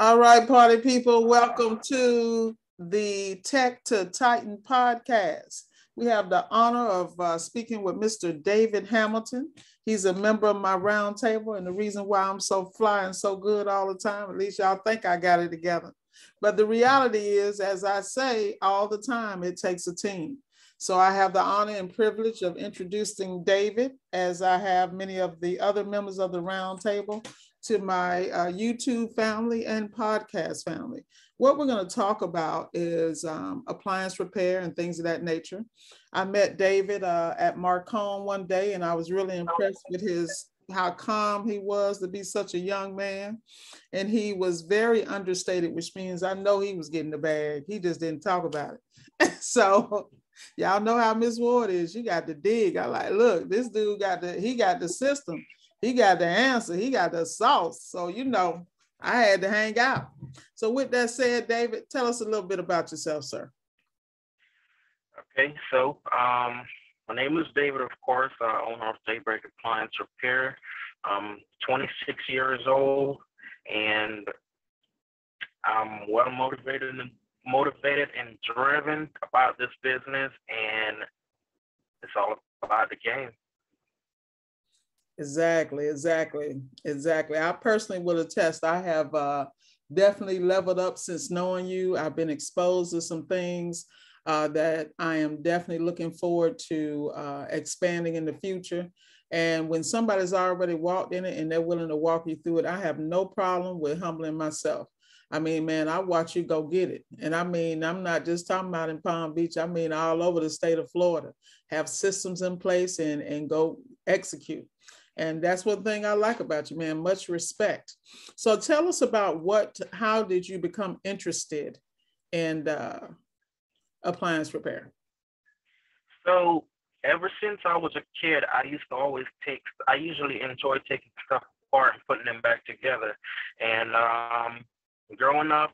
All right, party people, welcome to the Tech to Titan podcast. We have the honor of speaking with Mr. David Hamilton. He's a member of my roundtable, and the reason why I'm so flying so good all the time, at least y'all think I got it together. But the reality is, as I say all the time, it takes a team. So I have the honor and privilege of introducing David, as I have many of the other members of the roundtable, to my YouTube family and podcast family. What we're going to talk about is appliance repair and things of that nature. I met David at Marcone one day, and I was really impressed with how calm he was to be such a young man. And he was very understated, which means I know he was getting the bag. He just didn't talk about it. So y'all know how Miss Ward is. She got to dig. I like, look, this dude got the system. He got the answer. He got the sauce. So, I had to hang out. So with that said, David, tell us a little bit about yourself, sir. Okay, so my name is David, of course, owner of Daybreak Appliance Repair. I'm 26 years old, and I'm well motivated and driven about this business, and it's all about the game. Exactly. I personally will attest, I have definitely leveled up since knowing you. I've been exposed to some things that I am definitely looking forward to expanding in the future. And when somebody's already walked in it and they're willing to walk you through it, I have no problem with humbling myself. I mean, man, I watch you go get it. And I mean, I'm not just talking about in Palm Beach. I mean, all over the state of Florida, have systems in place and go execute. And that's one thing I like about you, man, much respect. So tell us about how did you become interested in appliance repair? So ever since I was a kid, I usually enjoy taking stuff apart and putting them back together. And growing up,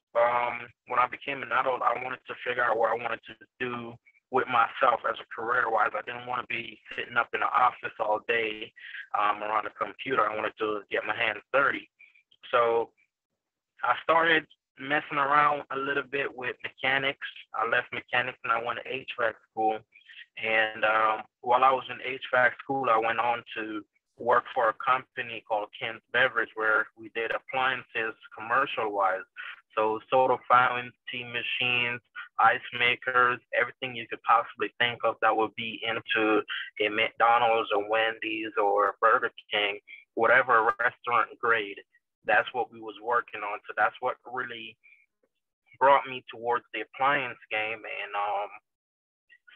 when I became an adult, I wanted to figure out what I wanted to do with myself as a career-wise. I didn't want to be sitting up in the office all day around the computer. I wanted to get my hands dirty. So I started messing around a little bit with mechanics. I left mechanics and I went to HVAC school. And while I was in HVAC school, I went on to work for a company called Ken's Beverage, where we did appliances commercial-wise. So soda fountains, tea machines, ice makers, everything you could possibly think of that would be into a McDonald's or Wendy's or Burger King, whatever restaurant grade. That's what we was working on. So that's what really brought me towards the appliance game. And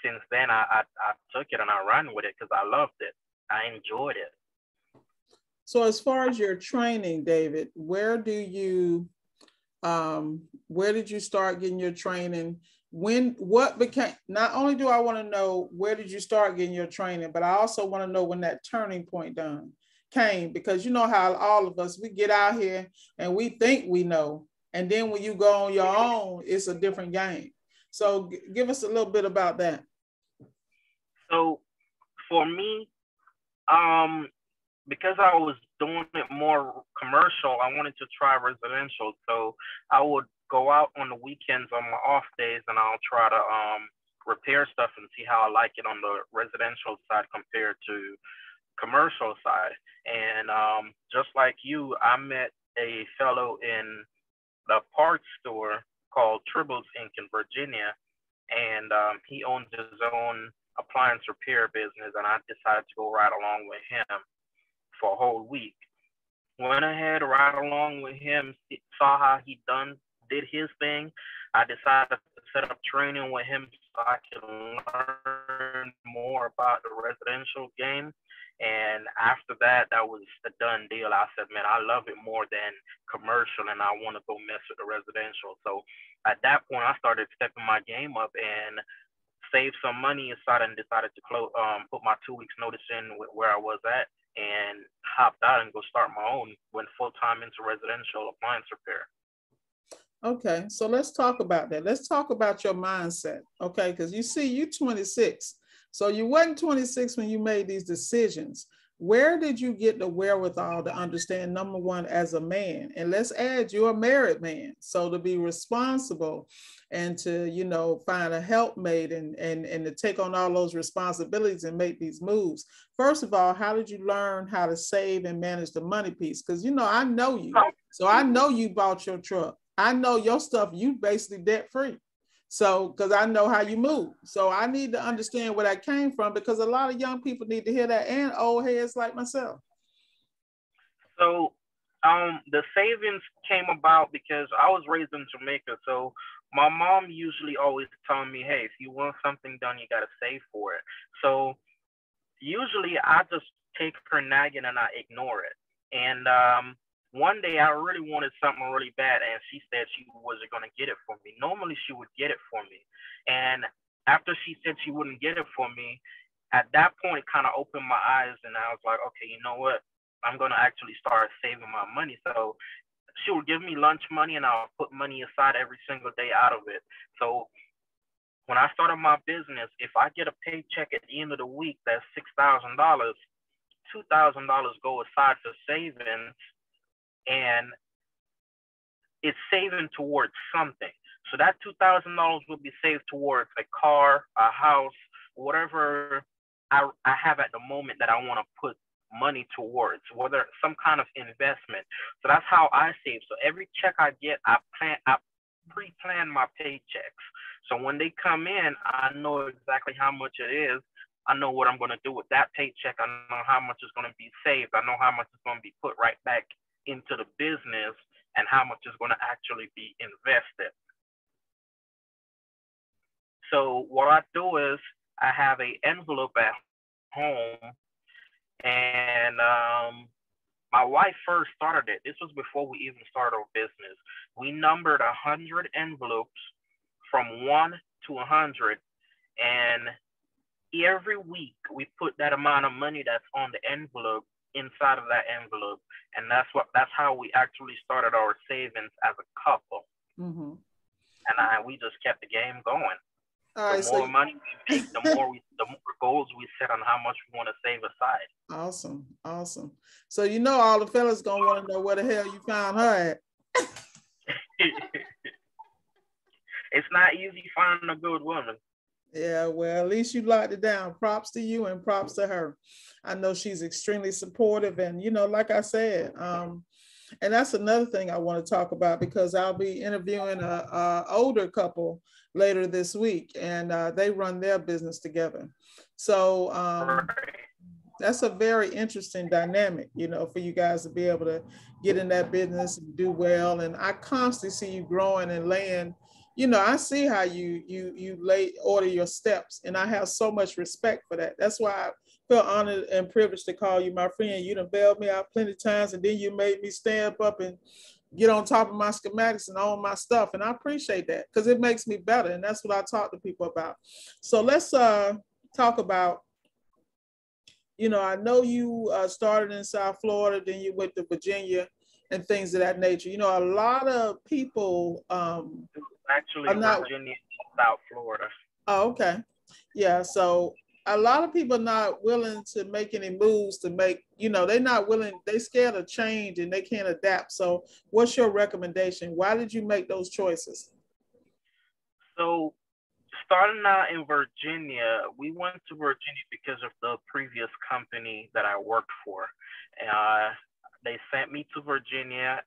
since then, I took it and I ran with it because I loved it. I enjoyed it. So as far as your training, David, where did you start getting your training? Not only do I want to know where did you start getting your training, but I also want to know when that turning point came, because you know how all of us, we get out here and we think we know. And then when you go on your own, it's a different game. So give us a little bit about that. So for me, because I was doing it more commercial, I wanted to try residential. So I would go out on the weekends on my off days and I'll try to repair stuff and see how I like it on the residential side compared to commercial side. And just like you, I met a fellow in the parts store called Tribbles Inc. in Virginia. And he owns his own appliance repair business, and I decided to go right along with him for a whole week. Went ahead, right along with him, saw how he did his thing. I decided to set up training with him so I could learn more about the residential game. And after that, that was a done deal. I said, man, I love it more than commercial, and I want to go mess with the residential. So at that point, I started stepping my game up and saved some money aside and decided to put my 2 weeks notice in with where I was at and hopped out and go start my own, went full-time into residential appliance repair. Okay, so let's talk about that. Let's talk about your mindset, okay? Because you see, you're 26. So you wasn't 26 when you made these decisions. Where did you get the wherewithal to understand, number one, as a man, and let's add, you're a married man, so to be responsible and to, you know, find a helpmate and to take on all those responsibilities and make these moves. First of all, how did you learn how to save and manage the money piece? Because, you know, I know you, so I know you bought your truck. I know your stuff, you basically debt free. So, because I know how you move. So I need to understand where that came from, because a lot of young people need to hear that, and old heads like myself. So the savings came about because I was raised in Jamaica. So my mom usually always telling me, hey, if you want something done, you got to save for it. So usually I just take her nagging and I ignore it. And one day I really wanted something really bad, and she said she wasn't going to get it for me. Normally she would get it for me. And after she said she wouldn't get it for me, at that point it kind of opened my eyes, and I was like, okay, you know what? I'm going to actually start saving my money. So she would give me lunch money, and I'll put money aside every single day out of it. So when I started my business, if I get a paycheck at the end of the week that's $6,000, $2,000 go aside for savings, and it's saving towards something. So that $2,000 will be saved towards a car, a house, whatever I have at the moment that I want to put money towards, whether some kind of investment. So that's how I save. So every check I get, I pre-plan my paychecks. So when they come in, I know exactly how much it is. I know what I'm going to do with that paycheck. I know how much is going to be saved. I know how much is going to be put right back into the business, and how much is going to actually be invested. So what I do is I have an envelope at home, and my wife first started it. This was before we even started our business. We numbered 100 envelopes from 1 to 100, and every week we put that amount of money that's on the envelope inside of that envelope, and that's how we actually started our savings as a couple. Mm-hmm. And we just kept the game going. The more money we make, the more goals we set on how much we want to save aside. Awesome, awesome. So you know all the fellas gonna want to know where the hell you found her at. It's not easy finding a good woman. Yeah, well, at least you locked it down. Props to you and props to her. I know she's extremely supportive, and you know, like I said, and that's another thing I want to talk about, because I'll be interviewing a older couple later this week, and they run their business together. So that's a very interesting dynamic, you know, for you guys to be able to get in that business and do well. And I constantly see you growing and laying. You know, I see how you order your steps, and I have so much respect for that. That's why I feel honored and privileged to call you my friend. You done bailed me out plenty of times, and then you made me stand up and get on top of my schematics and own my stuff. And I appreciate that, because it makes me better. And that's what I talk to people about. So let's talk about, you know, I know you started in South Florida, then you went to Virginia and things of that nature. You know, a lot of people actually Virginia, South Florida. Oh, okay. Yeah. So a lot of people are not willing to make any moves to make, you know, they're not willing, they scared of change and they can't adapt. So what's your recommendation? Why did you make those choices? So starting out in Virginia, we went to Virginia because of the previous company that I worked for. They sent me to Virginia,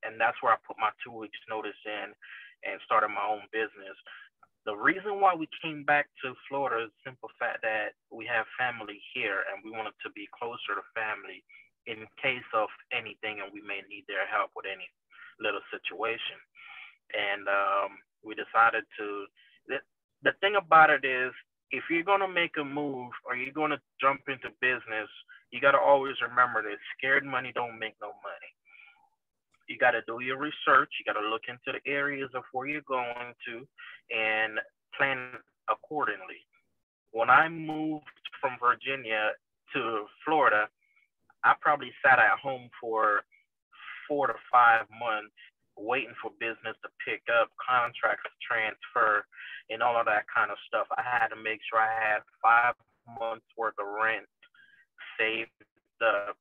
and that's where I put my 2 weeks notice in and started my own business. The reason why we came back to Florida is the simple fact that we have family here, and we wanted to be closer to family in case of anything, and we may need their help with any little situation. And we decided to, the thing about it is, if you're going to make a move or you're going to jump into business, you got to always remember that scared money don't make no money. You got to do your research. You got to look into the areas of where you're going to and plan accordingly. When I moved from Virginia to Florida, I probably sat at home for 4 to 5 months waiting for business to pick up, contracts to transfer, and all of that kind of stuff. I had to make sure I had 5 months worth of rent saved up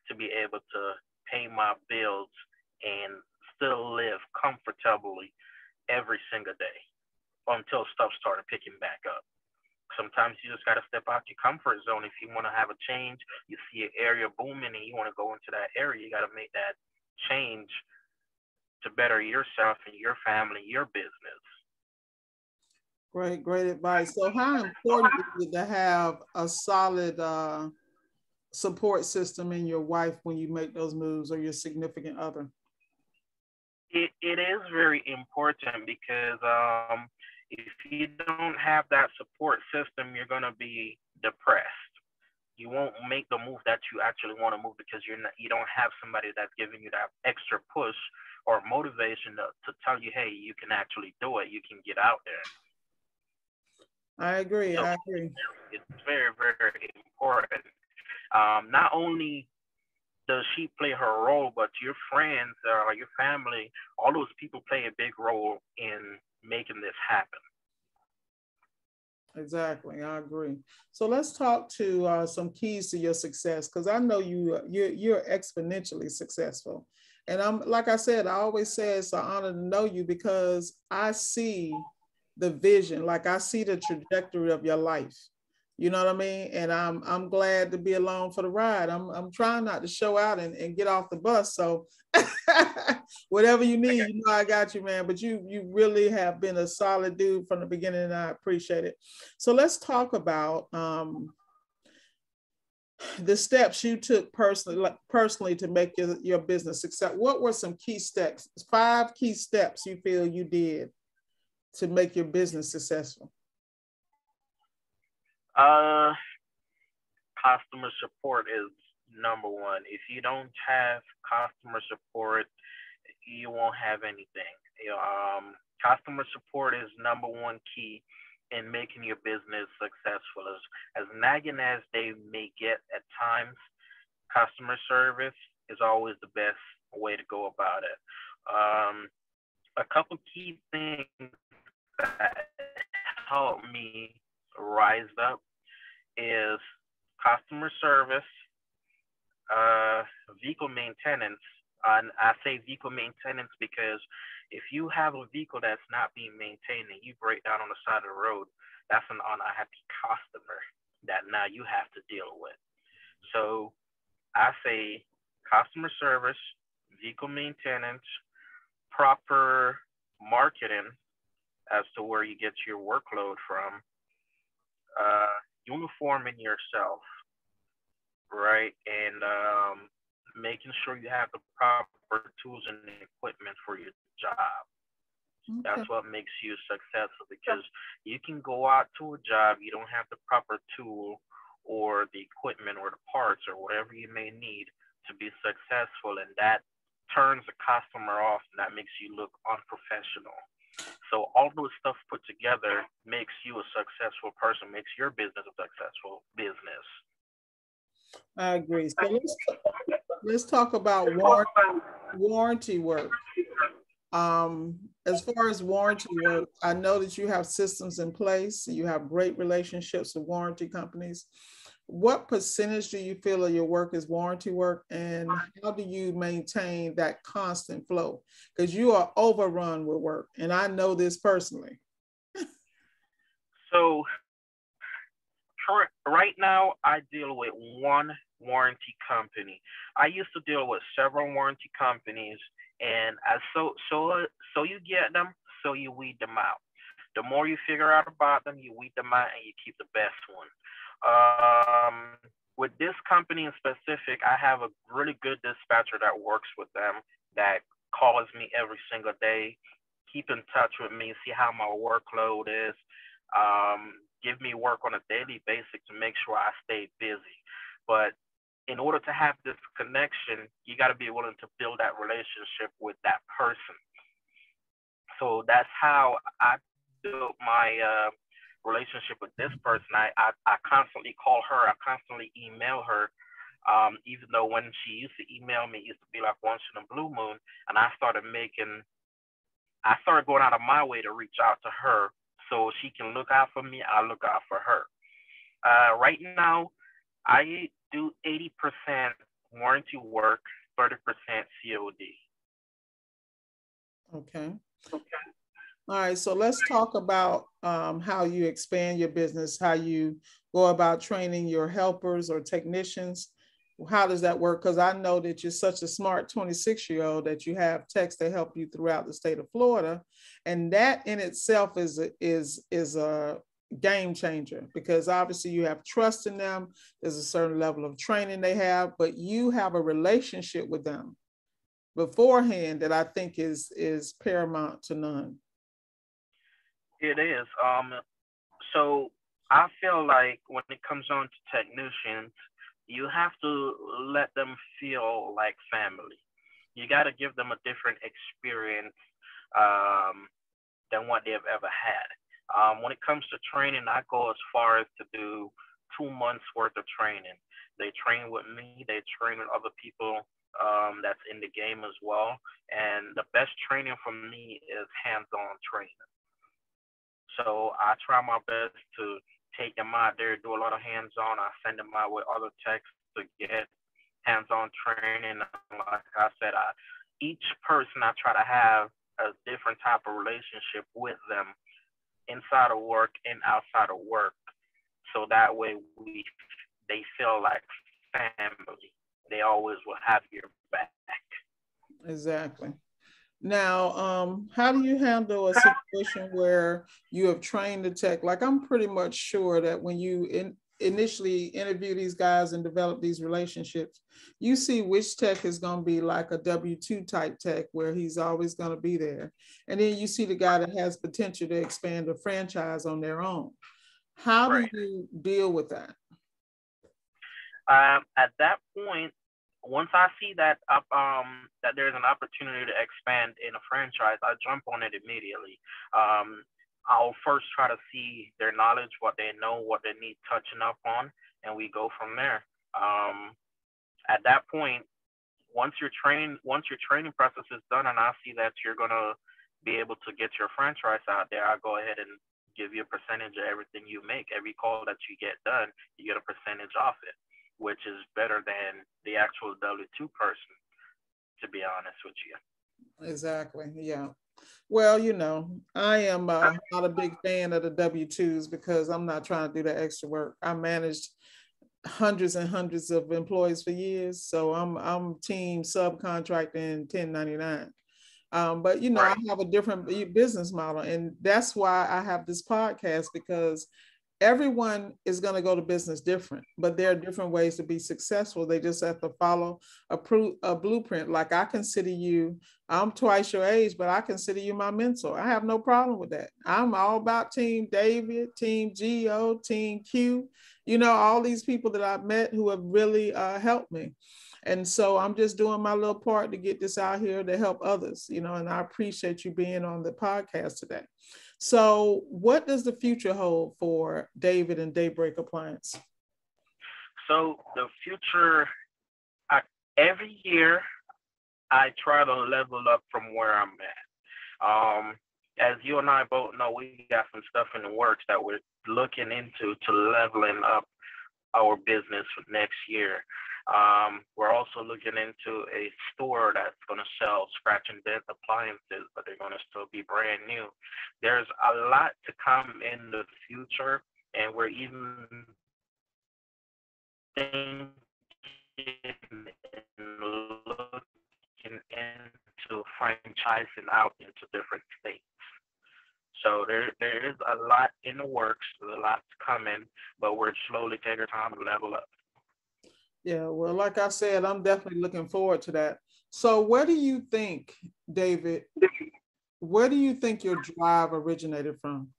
to be able to pay my bills and still live comfortably every single day until stuff started picking back up. Sometimes you just got to step out your comfort zone. If you want to have a change, you see an area booming and you want to go into that area, you got to make that change to better yourself and your family, your business. Great advice. So how important is it to have a solid support system in your wife when you make those moves, or your significant other? It is very important because if you don't have that support system, you're going to be depressed. You won't make the move that you actually want to move because you don't have somebody that's giving you that extra push or motivation to tell you, hey, you can actually do it. You can get out there. I agree. So I agree. It's very, very important. Not only does she play her role, but your friends, your family, all those people play a big role in making this happen. Exactly, I agree. So let's talk to some keys to your success, because I know you're exponentially successful. And I'm, like I said, I always say it's an honor to know you because I see the vision, like I see the trajectory of your life. You know what I mean? And I'm glad to be along for the ride. I'm trying not to show out and get off the bus. So whatever you need, you know I got you, man. But you really have been a solid dude from the beginning, and I appreciate it. So let's talk about the steps you took personally to make your business success. What were some key steps? 5 key steps you feel you did to make your business successful? Customer support is number one. If you don't have customer support, you won't have anything. Customer support is number one key in making your business successful. As nagging as they may get at times, customer service is always the best way to go about it. A couple key things that helped me rise up is customer service, vehicle maintenance. And I say vehicle maintenance because if you have a vehicle that's not being maintained and you break down on the side of the road, that's an unhappy customer that now you have to deal with. So I say customer service, vehicle maintenance, proper marketing as to where you get your workload from, uniforming yourself, right? And making sure you have the proper tools and equipment for your job. Okay. That's what makes you successful, because you can go out to a job, you don't have the proper tool or the equipment or the parts or whatever you may need to be successful, and that turns the customer off, and that makes you look unprofessional. So all those stuff put together makes you a successful person, makes your business a successful business. I agree. So let's talk about warranty work. As far as warranty work, I know that you have systems in place. You have great relationships with warranty companies. What percentage do you feel of your work is warranty work, and how do you maintain that constant flow? Because you are overrun with work, and I know this personally. So right now, I deal with one warranty company. I used to deal with several warranty companies, and so you get them, so you weed them out. The more you figure out about them, you weed them out, and you keep the best one. With this company in specific, I have a really good dispatcher that works with them, that calls me every single day, keep in touch with me, see how my workload is, give me work on a daily basis to make sure I stay busy. But in order to have this connection, you got to be willing to build that relationship with that person. So that's how I built my relationship with this person. I constantly call her, I constantly email her, even though when she used to email me, it used to be like once in a blue moon, and I started going out of my way to reach out to her so she can look out for me, I look out for her. Right now, I do 80% warranty work, 30% COD. Okay. All right, so let's talk about how you expand your business, how you go about training your helpers or technicians. How does that work? Because I know that you're such a smart 26-year-old that you have techs that help you throughout the state of Florida, and that in itself is a game changer, because obviously you have trust in them. There's a certain level of training they have, but you have a relationship with them beforehand that I think is paramount to none. It is. So I feel like when it comes on to technicians, you have to let them feel like family. You got to give them a different experience than what they've ever had. When it comes to training, I go as far as to do 2 months worth of training. They train with me. They train with other people that's in the game as well. And the best training for me is hands-on training. So I try my best to take them out there, do a lot of hands-on. I send them out with other techs to get hands-on training. Like I said, each person I try to have a different type of relationship with them inside of work and outside of work. So that way they feel like family. They always will have your back. Exactly. Now, how do you handle a situation where you have trained the tech? Like, I'm pretty much sure that when you initially interview these guys and develop these relationships, you see which tech is going to be like a W-2 type tech where he's always going to be there. And then you see the guy that has potential to expand a franchise on their own. How do you deal with that? At that point, once I see that that there's an opportunity to expand in a franchise, I jump on it immediately. I'll first try to see their knowledge, what they know, what they need touching up on, and we go from there. At that point, once your training process is done, and I see that you're gonna be able to get your franchise out there, I'll go ahead and give you a percentage of everything you make. Every call that you get done, you get a percentage off it, which is better than the actual W-2 person, to be honest with you. Exactly. Yeah. Well, I am not a big fan of the W-2s because I'm not trying to do that extra work. I managed hundreds and hundreds of employees for years, so I'm team subcontracting and 1099. But I have a different business model, and that's why I have this podcast, because everyone is going to go to business different, but there are different ways to be successful. They just have to follow a blueprint. Like, I consider you, I'm twice your age, but I consider you my mentor. I have no problem with that. I'm all about Team David, Team Geo, Team Q, all these people that I've met who have really helped me. And so I'm just doing my little part to get this out here to help others, and I appreciate you being on the podcast today. So what does the future hold for David and Daybreak Appliance? So the future, every year, I try to level up from where I'm at. As you and I both know, we got some stuff in the works that we're looking into to leveling up our business for next year. We're also looking into a store that's going to sell scratch and dent appliances, but they're going to still be brand new. There's a lot to come in the future, and we're even thinking and looking into franchising out into different states. So there is a lot in the works, a lot coming, but we're slowly taking time to level up. Yeah, well, like I said, I'm definitely looking forward to that. So where do you think, David, where do you think your drive originated from?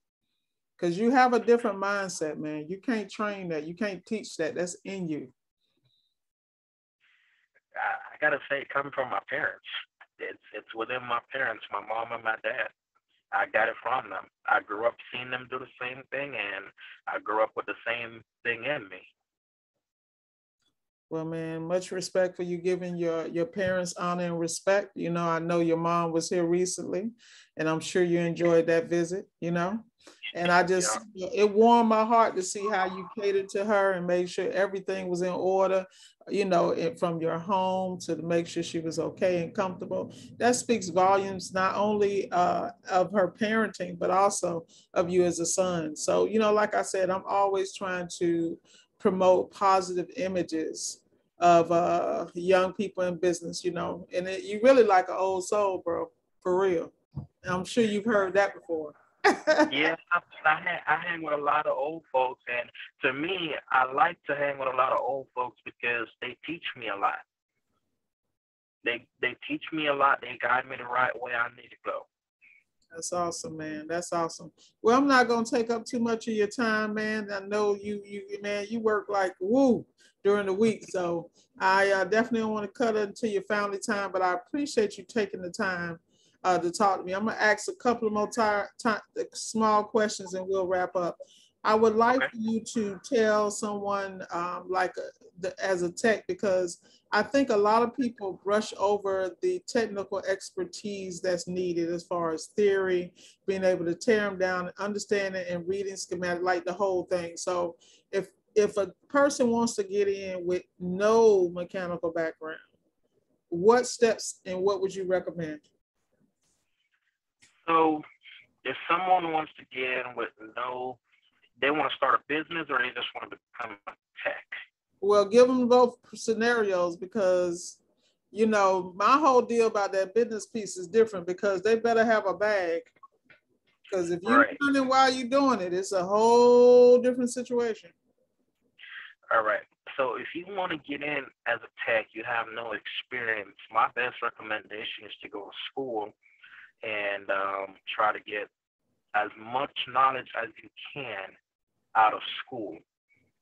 Because you have a different mindset, man. You can't train that. You can't teach that. That's in you. I gotta say, coming from my parents, it's within my parents, my mom and my dad. I got it from them. I grew up seeing them do the same thing, and I grew up with the same thing in me. Well, man, much respect for you giving your parents honor and respect. I know your mom was here recently, and I'm sure you enjoyed that visit, And I just, it warmed my heart to see how you catered to her and made sure everything was in order, you know, from your home to make sure she was okay and comfortable. That speaks volumes, not only of her parenting, but also of you as a son. So, you know, like I said, I'm always trying to promote positive images of young people in business, you know, and you really like an old soul, bro, for real. I'm sure you've heard that before. Yeah, I hang with a lot of old folks, and to me, I like to hang with a lot of old folks because they teach me a lot. They teach me a lot. They guide me the right way I need to go. That's awesome, man. That's awesome. Well, I'm not gonna take up too much of your time, man. I know you man, you work like woo during the week, so I definitely don't want to cut it into your family time. But I appreciate you taking the time to talk to me. I'm gonna ask a couple of more small questions, and we'll wrap up. I would like for you to tell someone as a tech, because I think a lot of people brush over the technical expertise that's needed as far as theory, being able to tear them down, understanding and reading schematic, like the whole thing. So if a person wants to get in with no mechanical background, what steps and what would you recommend? So if someone wants to get in with they want to start a business or they just want to become a tech? Well, give them both scenarios, because, you know, my whole deal about that business piece is different, because they better have a bag. Because if you're learning while you're doing it, it's a whole different situation. All right. So if you want to get in as a tech, you have no experience, my best recommendation is to go to school and try to get as much knowledge as you can out of school,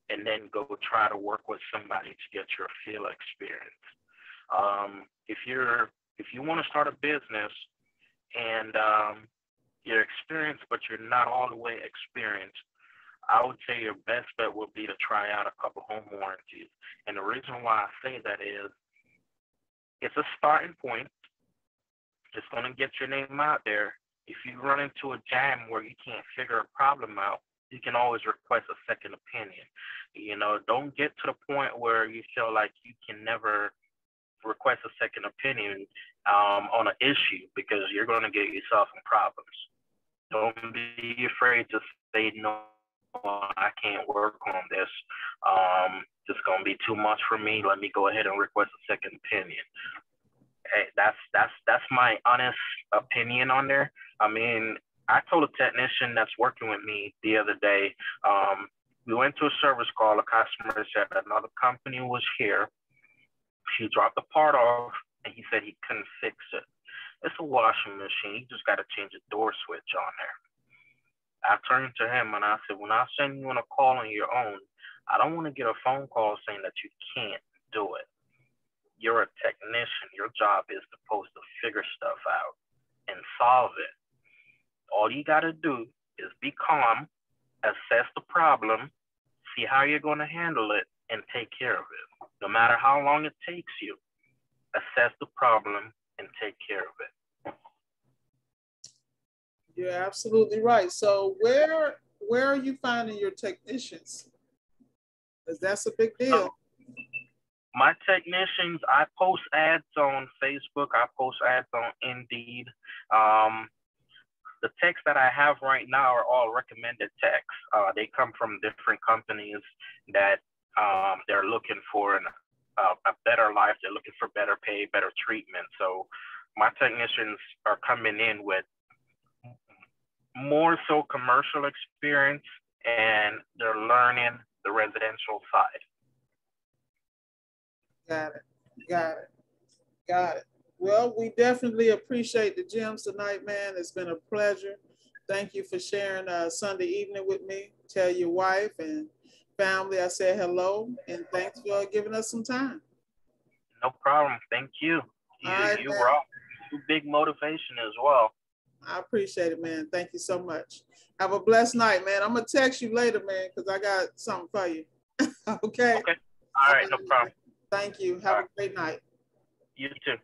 and then go try to work with somebody to get your field experience. If you want to start a business and you're experienced, but you're not all the way experienced, I would say your best bet would be to try out a couple home warranties. And the reason why I say that is it's a starting point. It's going to get your name out there. If you run into a jam where you can't figure a problem out, you can always request a second opinion. You know, don't get to the point where you feel like you can never request a second opinion on an issue, because you're going to get yourself in problems. Don't be afraid to say, no, I can't work on this. It's going to be too much for me. Let me go ahead and request a second opinion. Hey, that's my honest opinion on there. I mean, I told a technician that's working with me the other day, we went to a service call. A customer said another company was here. She dropped the part off, and he said he couldn't fix it. It's a washing machine. You just got to change a door switch on there. I turned to him and I said, when I send you on a call on your own, I don't want to get a phone call saying that you can't do it. You're a technician. Your job is supposed to figure stuff out and solve it. All you got to do is be calm, assess the problem, see how you're going to handle it, and take care of it. No matter how long it takes you, assess the problem and take care of it. You're absolutely right. So where are you finding your technicians? Because that's a big deal. My technicians, I post ads on Facebook. I post ads on Indeed. The techs that I have right now are all recommended techs. They come from different companies that they're looking for a better life. They're looking for better pay, better treatment. So my technicians are coming in with more so commercial experience, and they're learning the residential side. Got it. Well, we definitely appreciate the gems tonight, man. It's been a pleasure. Thank you for sharing Sunday evening with me. Tell your wife and family I said hello, and thanks for giving us some time. No problem. Thank you. You were all big motivation as well. I appreciate it, man. Thank you so much. Have a blessed night, man. I'm going to text you later, man, because I got something for you. Okay? Okay. All right. No problem. Thank you. Have a great night. You too.